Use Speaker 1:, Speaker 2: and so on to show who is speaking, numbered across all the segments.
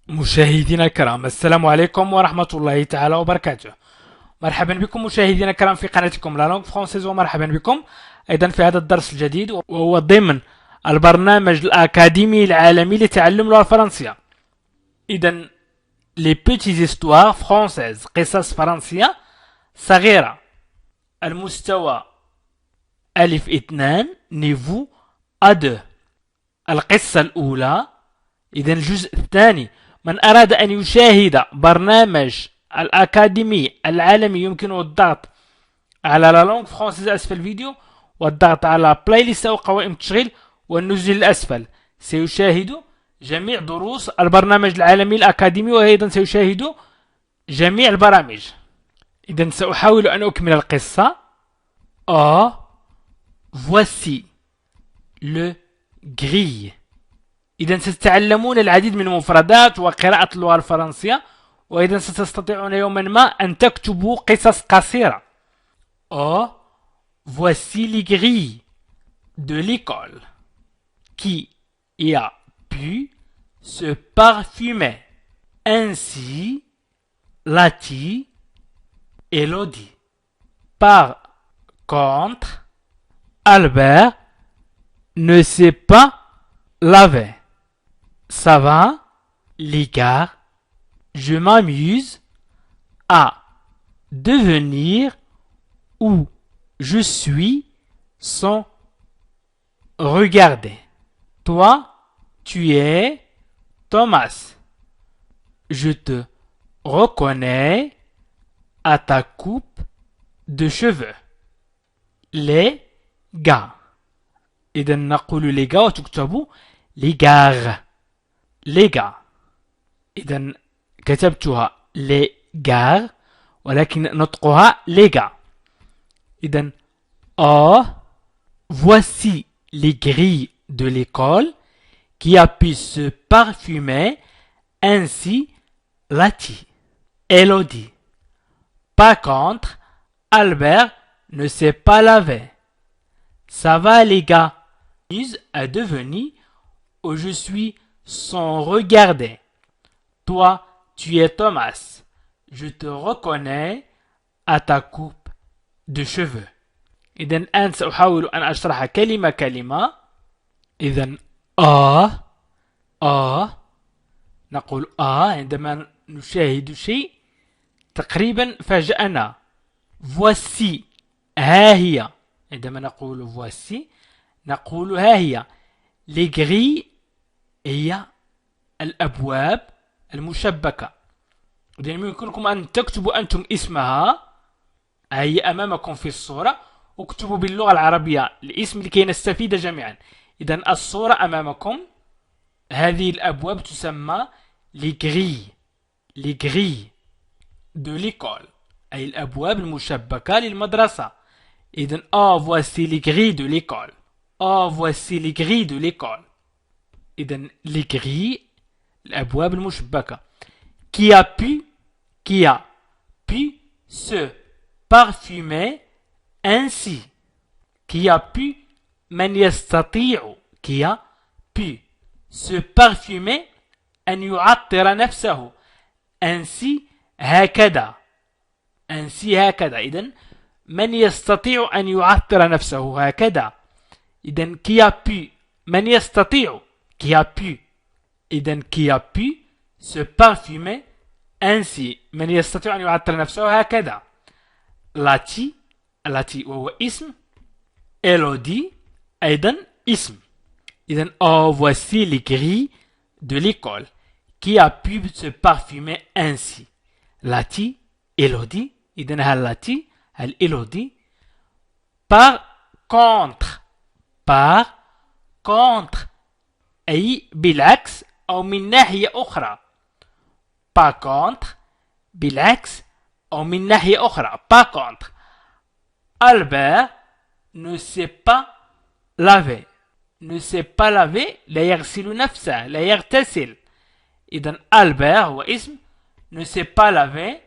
Speaker 1: مشاهدينا الكرام، السلام عليكم ورحمة الله تعالى وبركاته. مرحبا بكم مشاهدينا الكرام في قناتكم لا لونغ فرونسيز، ومرحبا بكم أيضا في هذا الدرس الجديد وهو ضمن البرنامج الأكاديمي العالمي لتعلم اللغة الفرنسية. إذا les petites histoires françaises، قصص فرنسية صغيرة، المستوى ألف اثنان، نيفو أ2. القصة الأولى، إذا الجزء الثاني. من أراد أن يشاهد برنامج الأكاديمي العالمي يمكنه الضغط على لا لونغ فرونسيز أسفل الفيديو، والضغط على بلاي ليست أو قوائم التشغيل، والنزول الأسفل سيشاهد جميع دروس البرنامج العالمي الأكاديمي، وأيضا سيشاهد جميع البرامج. إذا سأحاول أن أكمل القصة. voici le grille. إذا ستتعلمون العديد من المفردات وقراءة اللغة الفرنسية، وإذا ستستطيعون يوما ما أن تكتبوا قصص قصيرة. voici les grilles de l'école. Qui a pu se parfumer ainsi? Lati, Elodie. Par contre, Albert ne sait pas laver. Ça va, les gars? Je m'amuse à devenir où je suis sans regarder. Toi, tu es Thomas. Je te reconnais à ta coupe de cheveux. Les gars. إذا نقول les gars وتكتبوا les gars. les gars. إذا كتبتها les gars ولكن نطقها les gars. إذا voici les grilles de l'école. Qui a pu se parfumer ainsi? Lati, Elodie. Par contre, Albert ne sait pas laver. Ça va les gars? À devenir où je suis sans regarder. Toi, tu es Thomas. Je te reconnais à ta coupe de cheveux. إذا الآن سأحاول أن أشرح كلمة كلمة. إذا نقول عندما نشاهد شيء تقريبا فاجأنا. voici، ها هي. عندما نقول voici نقول ها هي. les grilles هي الأبواب المشبكة. إذا يمكنكم أن تكتبوا أنتم اسمها، هي أمامكم في الصورة، واكتبوا باللغة العربية الاسم لكي نستفيد جميعا. إذا الصورة أمامكم، هذه الأبواب تسمى les grilles. les grilles de l'école أي الأبواب المشبكة للمدرسة. إذا voici les grilles de l'école. voici les grilles de l'école. إذا les grilles الأبواب المشبكة. qui a pu se parfumer ainsi. qui a pu من يستطيع. qui a pu se parfumer أن يعطر نفسه. ainsi هكذا. ainsi هكذا. إذن من يستطيع أن يعطر نفسه هكذا. إذن qui a pu من يستطيع. qui a pu. إذن qui a pu se parfumer ainsi من يستطيع أن يعطر نفسه هكذا. لاتي وهو اسم. Elodie أيضا اسم. إذن voici les grilles de l'école. Qui a pu se parfumer ainsi? Lati, Elodie. إذن هل لاتي هل Elodie. par contre أي بالعكس أو من ناحية أخرى. par contre بالعكس أو من ناحية أخرى. par contre Albert ne sait pas laver. ne sait pas laver لا يغسل نفسه، لا يغتسل. إذن ألبير هو اسم. ne sait pas laver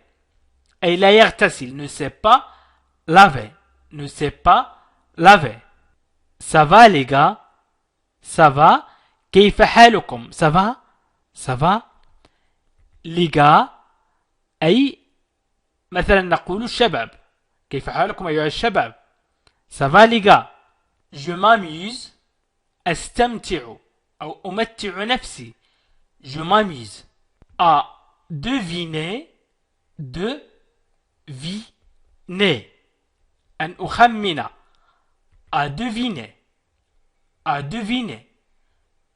Speaker 1: أي لا يغتسل. ne sait pas laver. ne sait pas laver. ça va les gars? ça va. كيف حالكم؟ ça va. ça va. لغا أي مثلا نقول الشباب. كيف حالكم أيها الشباب؟ سافا لغا. je m'amuse أستمتع أو أمتع نفسي. je m'amuse à deviner deviner أن أخمن à deviner à deviner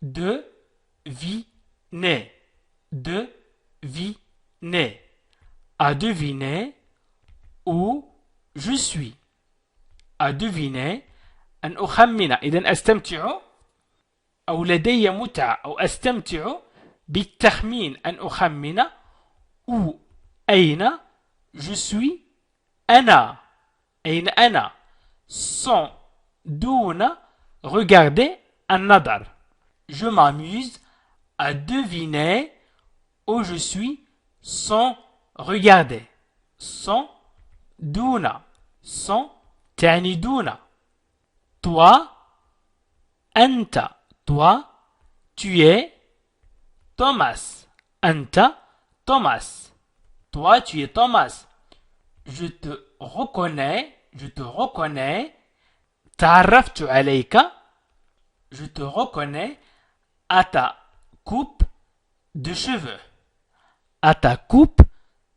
Speaker 1: deviner deviner à deviner où je suis à deviner أن أخمن. إذن أستمتع أو لدي متعة أو أستمتع بالتخمين أن أخمن où أين je suis أنا أين أنا sans دون regarder النظر. je m'amuse à deviner où je suis sans regarder. sans دون sans تعني دون. toi أنت toi tu es Thomas. أنت Thomas. toi tu es Thomas. je te reconnais تعرفت عليك je te reconnais à ta coupe de cheveux à ta coupe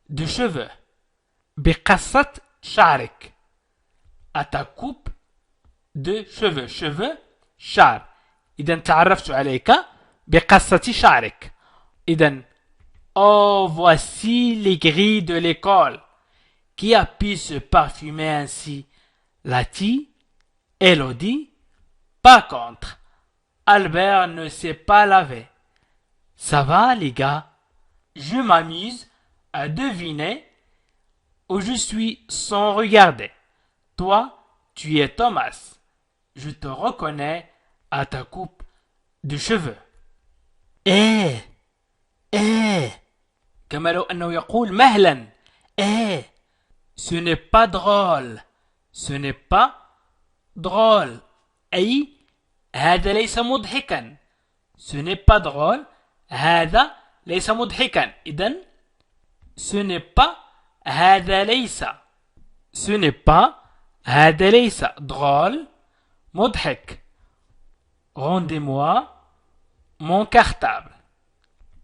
Speaker 1: de cheveux بقصة شعرك à ta coupe de cheveux cheveux شعر. إذا تعرفت عليك بقصة شعرك. إذا oh voici les grilles de l'école. Qui a pu se parfumer ainsi? Lati, Elodie. Par contre, Albert ne s'est pas lavé. Ça va les gars? Je m'amuse à deviner où je suis sans regarder. Toi, tu es Thomas. Je te reconnais à ta coupe de cheveux. إيه كما لو أنه يقول مهلا. ce n'est pas drôle. ce n'est pas drôle أي هذا ليس مضحكا. ce n'est pas drôle هذا ليس مضحكا. إذن ce n'est pas هذا ليس ce n'est pas هذا ليس drôle مضحك. rendez-moi mon cartable.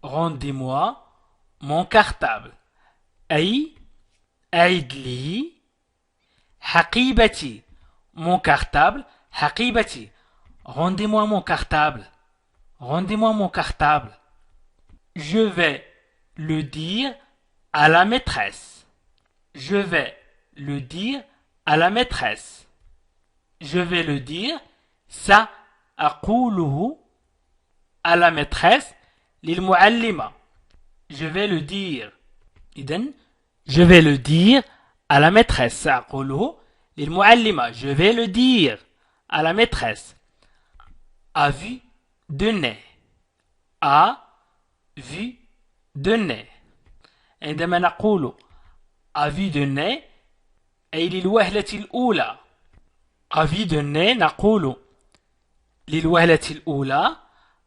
Speaker 1: rendez-moi mon cartable أي أعد لي حقيبتي. mon cartable حقيبتي. rendez-moi mon cartable. rendez-moi mon cartable. je vais le dire à la maîtresse. je vais le dire à la maîtresse. je vais le dire سأقوله à la maîtresse للمعلمة. je vais le dire. إذن je vais le dire à la maîtresse. سأقوله للمعلمة. je vais le dire à la maîtresse. à vue de nez. à vue de nez. عندما نقول à vue de nez أي للوهلة الأولى. à vue de nez نقول للوهلة الأولى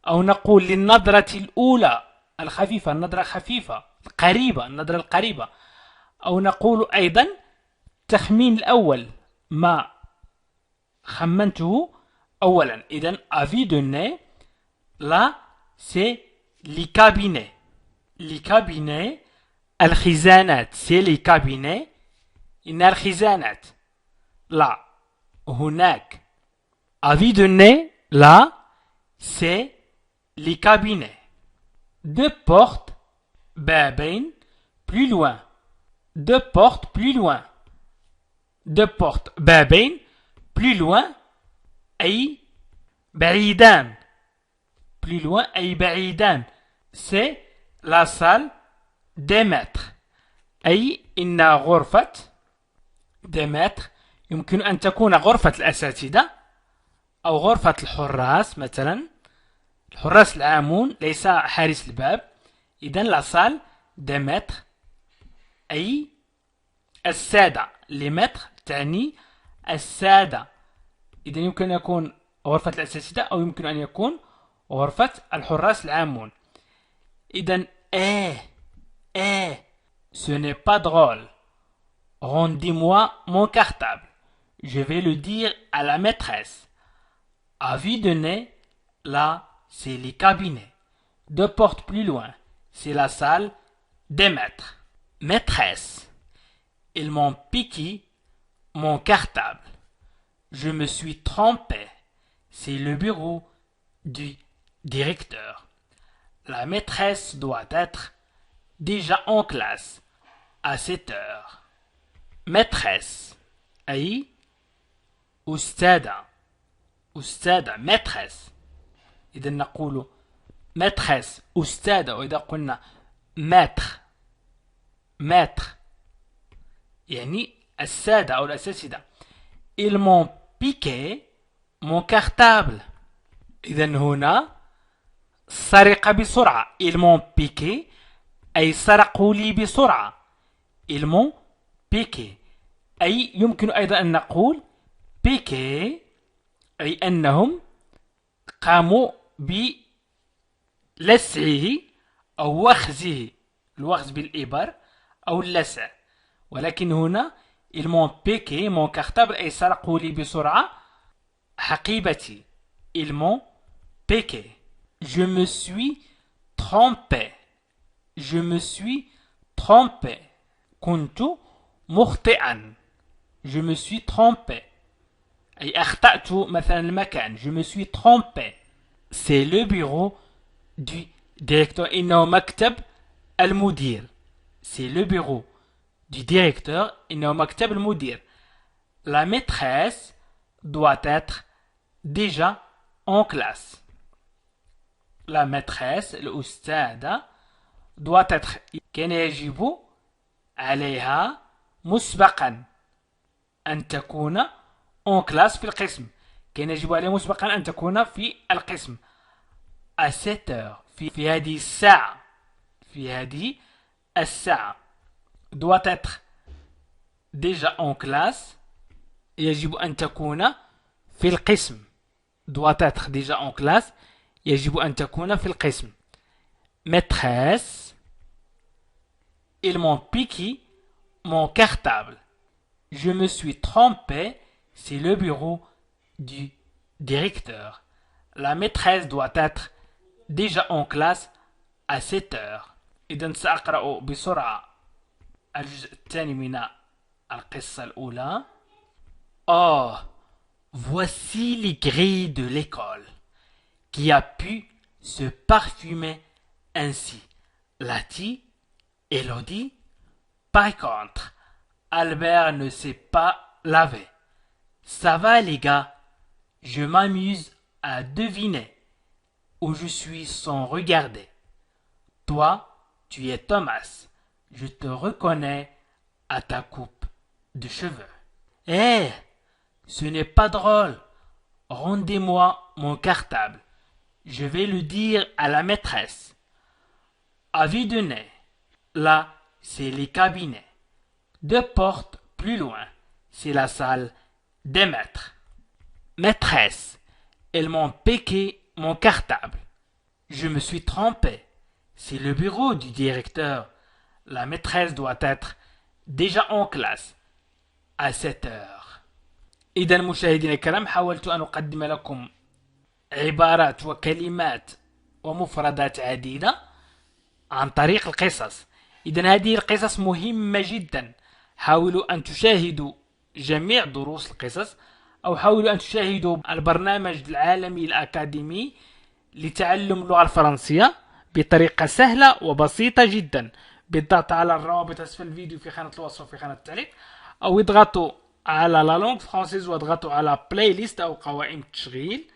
Speaker 1: أو نقول للنظرة الأولى الخفيفة. النظرة خفيفة القريبة. النظرة القريبة. أو نقول أيضا التخمين الأول ما خمنته أولا. إذن à vue de nez là c'est les cabinets. les cabinets الخزانات. c'est les cabinets. إن الخزانات là هناك. à vue de nez là c'est les cabinets. deux portes بابين plus loin. deux portes plus loin. deux portes بابين plus loin أي بعيدان. plus loin أي بعيدان. c'est la salle des maîtres. أي إن غرفة des maîtres يمكن أن تكون غرفة الأساتذة أو غرفة الحراس مثلا. الحراس العامون ليس حارس الباب. إذن لا سال دي متر أي السادة. لي متر تعني السادة. إذن يمكن أن يكون غرفة الأساتذة أو يمكن أن يكون غرفة الحراس العامون. إذن Eh, ce n'est pas drôle. Rendez-moi mon cartable. Je vais le dire à la maîtresse. À vue de nez, là, c'est les cabinets. 2 portes plus loin, c'est la salle des maîtres. Maîtresse, ils m'ont piqué mon cartable. Je me suis trompé. C'est le bureau du directeur. La maîtresse doit être déjà en classe à 7 heures. Maîtresse, أي أستاذة أستاذة maîtresse. إذا نقول maîtresse أستاذة، وإذا قلنا maître maître يعني السادة أو الأساتذة. Ils m'ont piqué mon cartable. إذا هنا سرق بسرعة. Ils m'ont piqué أي سرقوا لي بسرعة. Ils m'ont piqué أي يمكن أيضا أن نقول piqué أي أنهم قاموا بلسعه أو وخزه. الوخز بالإبر أو اللسع. ولكن هنا ils m'ont piqué mon cartable أي سرقوا لي بسرعة حقيبتي. Ils m'ont piqué. Je me suis trompé. Je me suis trompé. كنت مخطئا. Je me suis trompé. أي أخطأت مثلا المكان. Je me suis trompé. C'est le bureau du directeur. إنه مكتب المدير. C'est le bureau du directeur. إنه مكتب المدير. La maîtresse doit être déjà en classe. La maîtresse الأستاذة doit être كان يجب عليها مسبقا أن تكون en classe في القسم. كان يجب عليها مسبقا أن تكون في القسم à 7 heures في هذه الساعة. في هذه الساعة doit être déjà en classe يجب أن تكون في القسم. doit être déjà en classe يجب أن تكون في القسم. Maîtresse, ils m'ont piqué mon cartable. Je me suis trompé, c'est le bureau du directeur. La maîtresse doit être déjà en classe à 7 heures. إذن سأقرأ بسرعة الجزء الثاني من القصة الأولى. Oh, voici les grilles de l'école. Qui a pu se parfumer ainsi? Lati, Elodie. Par contre, Albert ne s'est pas lavé. Ça va les gars, je m'amuse à deviner où je suis sans regarder. Toi, tu es Thomas. Je te reconnais à ta coupe de cheveux. Eh, ce n'est pas drôle. Rendez-moi mon cartable. Je vais le dire à la maîtresse. À vue de nez, là, c'est les cabinets. 2 portes plus loin, c'est la salle des maîtres. Maîtresse, elles m'ont piqué mon cartable. Je me suis trompé. C'est le bureau du directeur. La maîtresse doit être déjà en classe à 7 heures. إذا مشاهدينا الكرام، حاولت أن أقدم لكم عبارات وكلمات ومفردات عديدة عن طريق القصص. إذا هذه القصص مهمة جدا. حاولوا أن تشاهدوا جميع دروس القصص، أو حاولوا أن تشاهدوا البرنامج العالمي الأكاديمي لتعلم اللغة الفرنسية بطريقة سهلة وبسيطة جدا، بالضغط على الروابط أسفل الفيديو في خانة الوصف وفي خانة التعليق، أو اضغطوا على لا لونغ فرانسيز واضغطوا على بلاي ليست أو قوائم التشغيل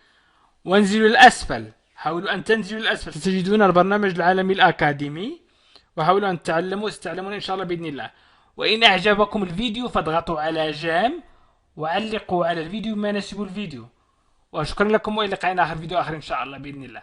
Speaker 1: وانزلوا للأسفل. حاولوا أن تنزلوا للأسفل ستجدون البرنامج العالمي الأكاديمي، وحاولوا أن تتعلموا وستعلمون إن شاء الله بإذن الله. وإن أعجبكم الفيديو فاضغطوا على جيم وعلقوا على الفيديو ما يناسب الفيديو. وشكرا لكم، وإلى لقاء آخر فيديو آخر إن شاء الله بإذن الله.